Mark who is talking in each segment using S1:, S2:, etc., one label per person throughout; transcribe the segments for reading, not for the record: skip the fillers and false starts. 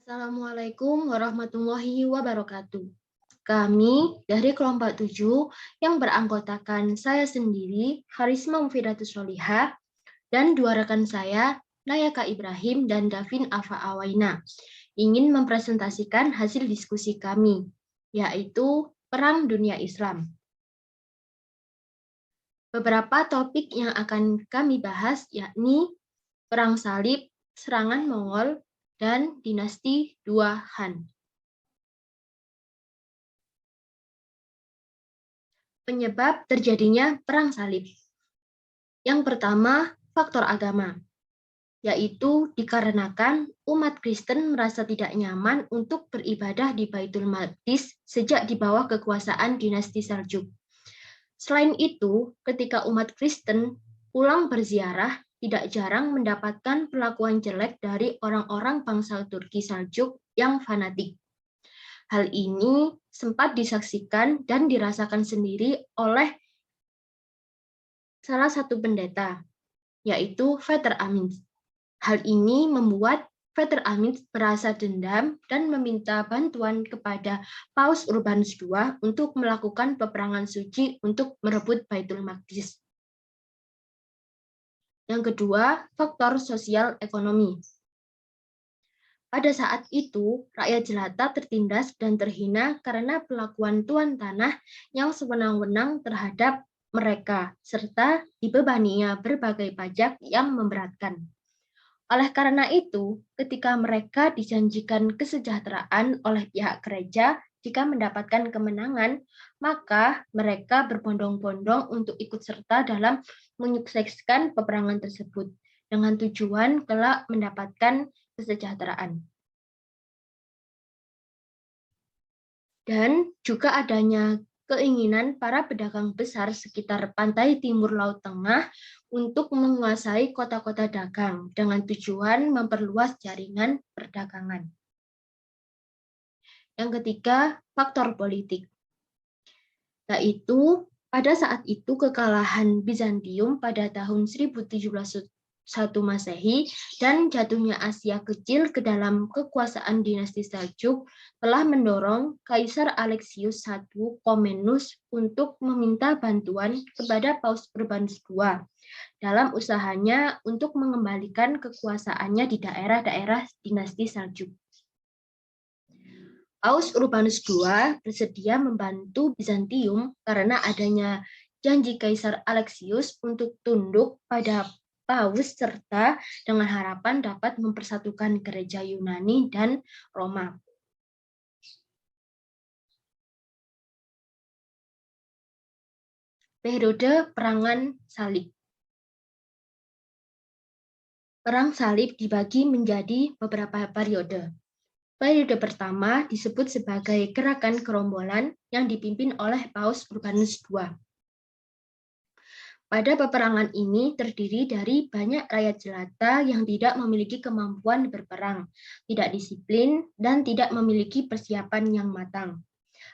S1: Assalamualaikum warahmatullahi wabarakatuh. Kami dari kelompok 7 yang beranggotakan saya sendiri, Harisma Mufidatus Solihah, dan dua rekan saya, Nayaka Ibrahim dan Davin Afa Awaina, ingin mempresentasikan hasil diskusi kami, yaitu Perang Dunia Islam. Beberapa topik yang akan kami bahas yakni Perang Salib, Serangan Mongol, dan Dinasti Dua Han. Penyebab terjadinya Perang Salib. Yang pertama, faktor agama, yaitu dikarenakan umat Kristen merasa tidak nyaman untuk beribadah di Baitul Maqdis sejak di bawah kekuasaan dinasti Seljuk. Selain itu, ketika umat Kristen pulang berziarah, tidak jarang mendapatkan perlakuan jelek dari orang-orang bangsa Turki Seljuk yang fanatik. Hal ini sempat disaksikan dan dirasakan sendiri oleh salah satu pendeta, yaitu Veter Amin. Hal ini membuat Veter Amin merasa dendam dan meminta bantuan kepada Paus Urbanus II untuk melakukan peperangan suci untuk merebut Baitul Maqdis. Yang kedua, faktor sosial ekonomi. Pada saat itu, rakyat jelata tertindas dan terhina karena perlakuan tuan tanah yang sewenang-wenang terhadap mereka, serta dibebaninya berbagai pajak yang memberatkan. Oleh karena itu, ketika mereka dijanjikan kesejahteraan oleh pihak gereja jika mendapatkan kemenangan, maka mereka berbondong-bondong untuk ikut serta dalam menyukseskan peperangan tersebut dengan tujuan kelak mendapatkan kesejahteraan. Dan juga adanya keinginan para pedagang besar sekitar pantai timur Laut Tengah untuk menguasai kota-kota dagang dengan tujuan memperluas jaringan perdagangan. Yang ketiga, faktor politik, yaitu pada saat itu kekalahan Bizantium pada tahun 1701 Masehi dan jatuhnya Asia Kecil ke dalam kekuasaan dinasti Seljuk telah mendorong Kaisar Alexius I Komnenos untuk meminta bantuan kepada Paus Urbanus II dalam usahanya untuk mengembalikan kekuasaannya di daerah-daerah dinasti Seljuk. Paus Urbanus II bersedia membantu Bizantium karena adanya janji Kaisar Alexius untuk tunduk pada Paus serta dengan harapan dapat mempersatukan gereja Yunani dan Roma. Periode Perangan Salib. Perang Salib dibagi menjadi beberapa periode. Periode pertama disebut sebagai gerakan gerombolan yang dipimpin oleh Paus Urbanus II. Pada peperangan ini terdiri dari banyak rakyat jelata yang tidak memiliki kemampuan berperang, tidak disiplin, dan tidak memiliki persiapan yang matang.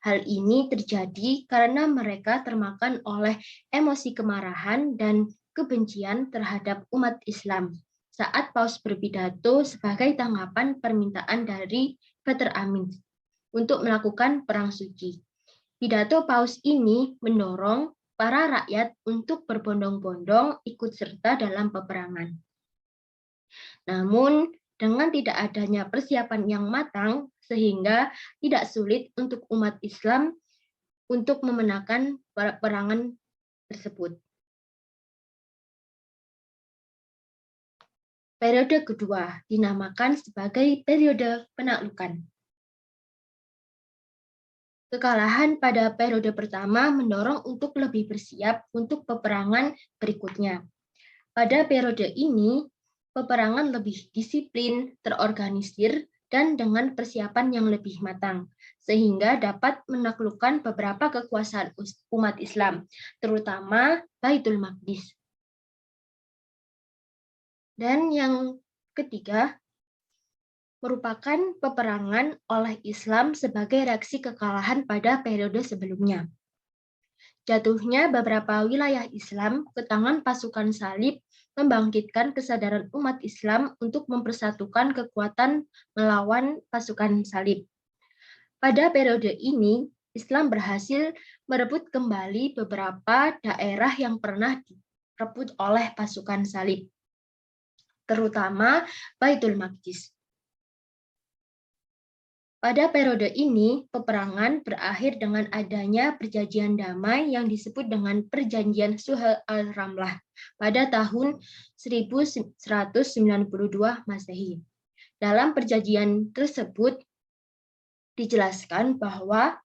S1: Hal ini terjadi karena mereka termakan oleh emosi kemarahan dan kebencian terhadap umat Islam saat Paus berpidato sebagai tanggapan permintaan dari Veter Amin untuk melakukan perang suci. Pidato Paus ini mendorong para rakyat untuk berbondong-bondong ikut serta dalam peperangan. Namun, dengan tidak adanya persiapan yang matang, sehingga tidak sulit untuk umat Islam untuk memenangkan peperangan tersebut. Periode kedua dinamakan sebagai periode penaklukan. Kekalahan pada periode pertama mendorong untuk lebih bersiap untuk peperangan berikutnya. Pada periode ini, peperangan lebih disiplin, terorganisir, dan dengan persiapan yang lebih matang, sehingga dapat menaklukkan beberapa kekuasaan umat Islam, terutama Baitul Maqdis. Dan yang ketiga, merupakan peperangan oleh Islam sebagai reaksi kekalahan pada periode sebelumnya. Jatuhnya beberapa wilayah Islam ke tangan pasukan Salib membangkitkan kesadaran umat Islam untuk mempersatukan kekuatan melawan pasukan salib. Pada periode ini, Islam berhasil merebut kembali beberapa daerah yang pernah direbut oleh pasukan salib, terutama Baitul Maqdis. Pada periode ini, peperangan berakhir dengan adanya perjanjian damai yang disebut dengan Perjanjian Suhel al-Ramlah pada tahun 1192 Masehi. Dalam perjanjian tersebut dijelaskan bahwa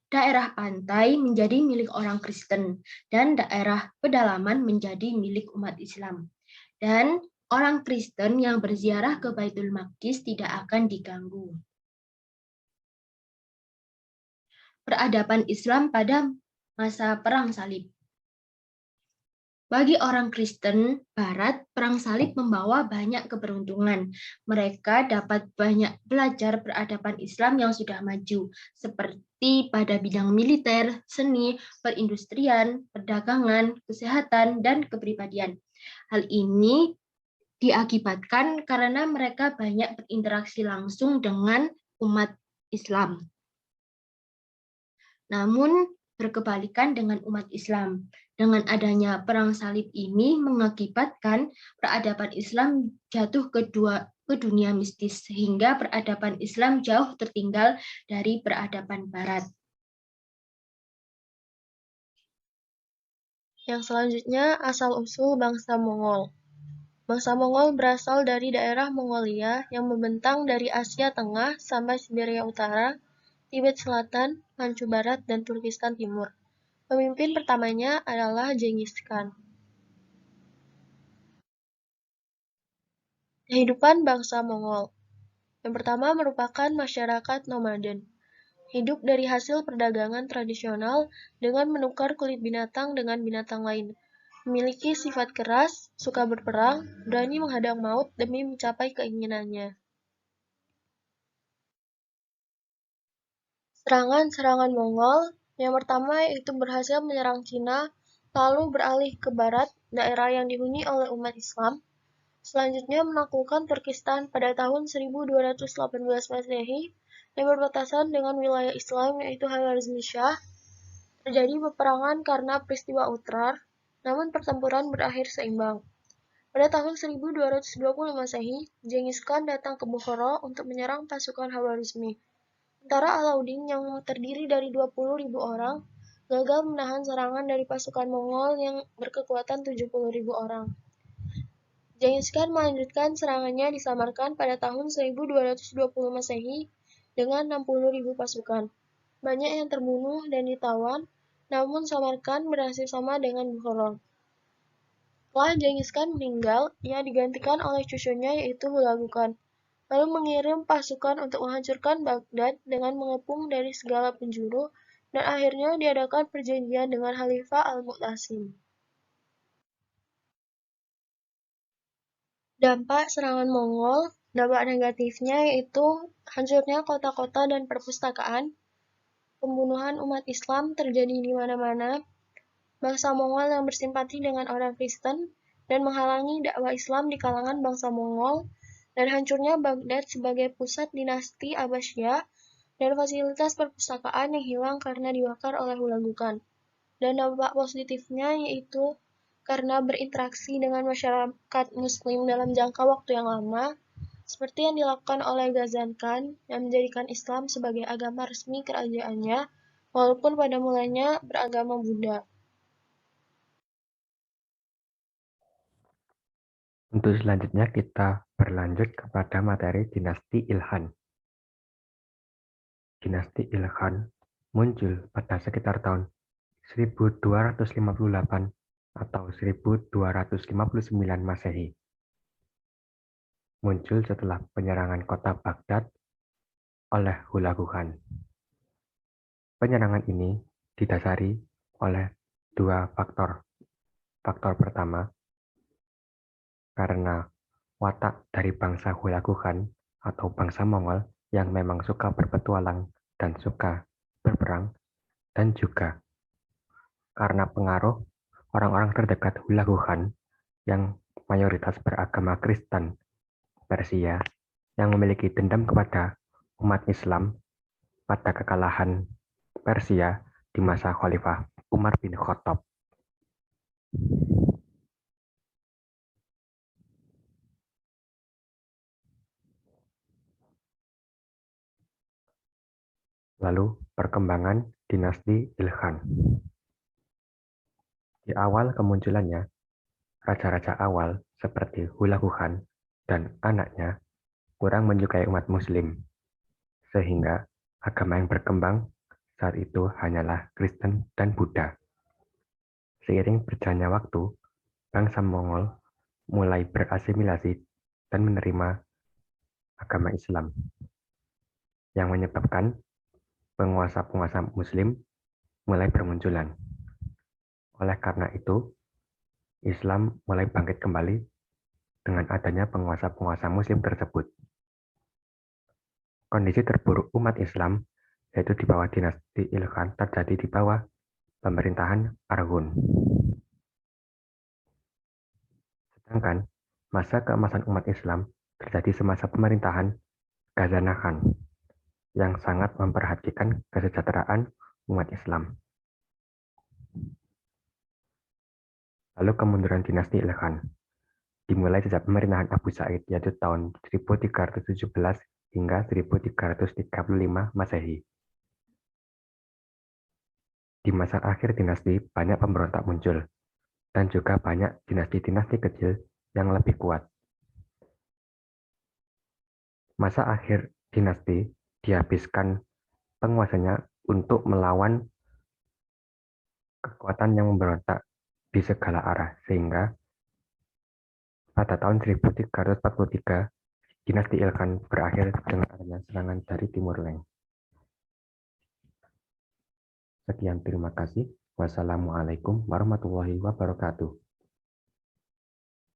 S1: daerah pantai menjadi milik orang Kristen dan daerah pedalaman menjadi milik umat Islam. Dan orang Kristen yang berziarah ke Baitul Maqdis tidak akan diganggu. Peradaban Islam pada masa Perang Salib. Bagi orang Kristen Barat, Perang Salib membawa banyak keberuntungan. Mereka dapat banyak belajar peradaban Islam yang sudah maju, seperti pada bidang militer, seni, perindustrian, perdagangan, kesehatan, dan kepribadian. Hal ini diakibatkan karena mereka banyak berinteraksi langsung dengan umat Islam. Namun berkebalikan dengan umat Islam. Dengan adanya perang salib ini mengakibatkan peradaban Islam jatuh ke dunia mistis, sehingga peradaban Islam jauh tertinggal dari peradaban Barat.
S2: Yang selanjutnya, asal-usul bangsa Mongol. Bangsa Mongol berasal dari daerah Mongolia yang membentang dari Asia Tengah sampai Siberia Utara, Tibet Selatan, Manchu Barat, dan Turkistan Timur. Pemimpin pertamanya adalah Genghis Khan. Kehidupan bangsa Mongol. Yang pertama merupakan masyarakat nomaden. Hidup dari hasil perdagangan tradisional dengan menukar kulit binatang dengan binatang lain. Memiliki sifat keras, suka berperang, berani menghadang maut demi mencapai keinginannya. Serangan-serangan Mongol yang pertama yaitu berhasil menyerang Cina, lalu beralih ke barat, daerah yang dihuni oleh umat Islam. Selanjutnya menaklukkan Turkistan pada tahun 1218 Masehi yang berbatasan dengan wilayah Islam yaitu Khwarezmishah. Terjadi peperangan karena peristiwa Utrar, namun pertempuran berakhir seimbang. Pada tahun 1220 Masehi, Genghis Khan datang ke Bukhara untuk menyerang pasukan Khwarezmi. Tentara Alauddin yang terdiri dari 20.000 orang gagal menahan serangan dari pasukan Mongol yang berkekuatan 70.000 orang. Genghis Khan melanjutkan serangannya di Samarkand pada tahun 1220 Masehi dengan 60.000 pasukan. Banyak yang terbunuh dan ditawan, namun Samarkand berhasil sama dengan Bukhara. Setelah Genghis Khan meninggal, ia digantikan oleh cucunya yaitu Hulagu Khan, lalu mengirim pasukan untuk menghancurkan Baghdad dengan mengepung dari segala penjuru, dan akhirnya diadakan perjanjian dengan Khalifah Al-Mu'tasim. Dampak serangan Mongol, dampak negatifnya yaitu hancurnya kota-kota dan perpustakaan, pembunuhan umat Islam terjadi di mana-mana, bangsa Mongol yang bersimpati dengan orang Kristen, dan menghalangi dakwah Islam di kalangan bangsa Mongol, dan hancurnya Baghdad sebagai pusat dinasti Abbasiyah, dan fasilitas perpustakaan yang hilang karena dibakar oleh Hulagu Khan. Dan dampak positifnya yaitu karena berinteraksi dengan masyarakat Muslim dalam jangka waktu yang lama, seperti yang dilakukan oleh Ghazan Khan yang menjadikan Islam sebagai agama resmi kerajaannya, walaupun pada mulanya beragama Buddha.
S3: Untuk selanjutnya kita berlanjut kepada materi dinasti Ilkhan. Dinasti Ilkhan muncul pada sekitar tahun 1258 atau 1259 Masehi. Muncul setelah penyerangan kota Baghdad oleh Hulagu Khan. Penyerangan ini didasari oleh dua faktor. Faktor pertama, karena watak dari bangsa Hulagu Khan atau bangsa Mongol yang memang suka berpetualang dan suka berperang, dan juga karena pengaruh orang-orang terdekat Hulagu Khan yang mayoritas beragama Kristen Persia yang memiliki dendam kepada umat Islam pada kekalahan Persia di masa Khalifah Umar bin Khattab. Lalu, perkembangan dinasti Ilkhan. Di awal kemunculannya, raja-raja awal seperti Hulagu Khan dan anaknya kurang menyukai umat Muslim, sehingga agama yang berkembang saat itu hanyalah Kristen dan Buddha. Seiring berjalannya waktu, bangsa Mongol mulai berasimilasi dan menerima agama Islam, yang menyebabkan penguasa-penguasa Muslim mulai bermunculan. Oleh karena itu, Islam mulai bangkit kembali dengan adanya penguasa-penguasa Muslim tersebut. Kondisi terburuk umat Islam, yaitu di bawah dinasti Ilkhan, terjadi di bawah pemerintahan Arghun. Sedangkan masa keemasan umat Islam terjadi semasa pemerintahan Ghazana Khan, yang sangat memperhatikan kesejahteraan umat Islam. Lalu kemunduran dinasti Ilkhan dimulai sejak pemerintahan Abu Sa'id, yaitu tahun 1317 hingga 1335 Masehi. Di masa akhir dinasti, banyak pemberontak muncul, dan juga banyak dinasti-dinasti kecil yang lebih kuat. Masa akhir dinasti dihabiskan penguasanya untuk melawan kekuatan yang memberontak di segala arah, sehingga pada tahun 1343 dinasti Ilkhan berakhir dengan adanya serangan dari Timur Leng. Sekian, terima kasih. Wassalamualaikum warahmatullahi wabarakatuh.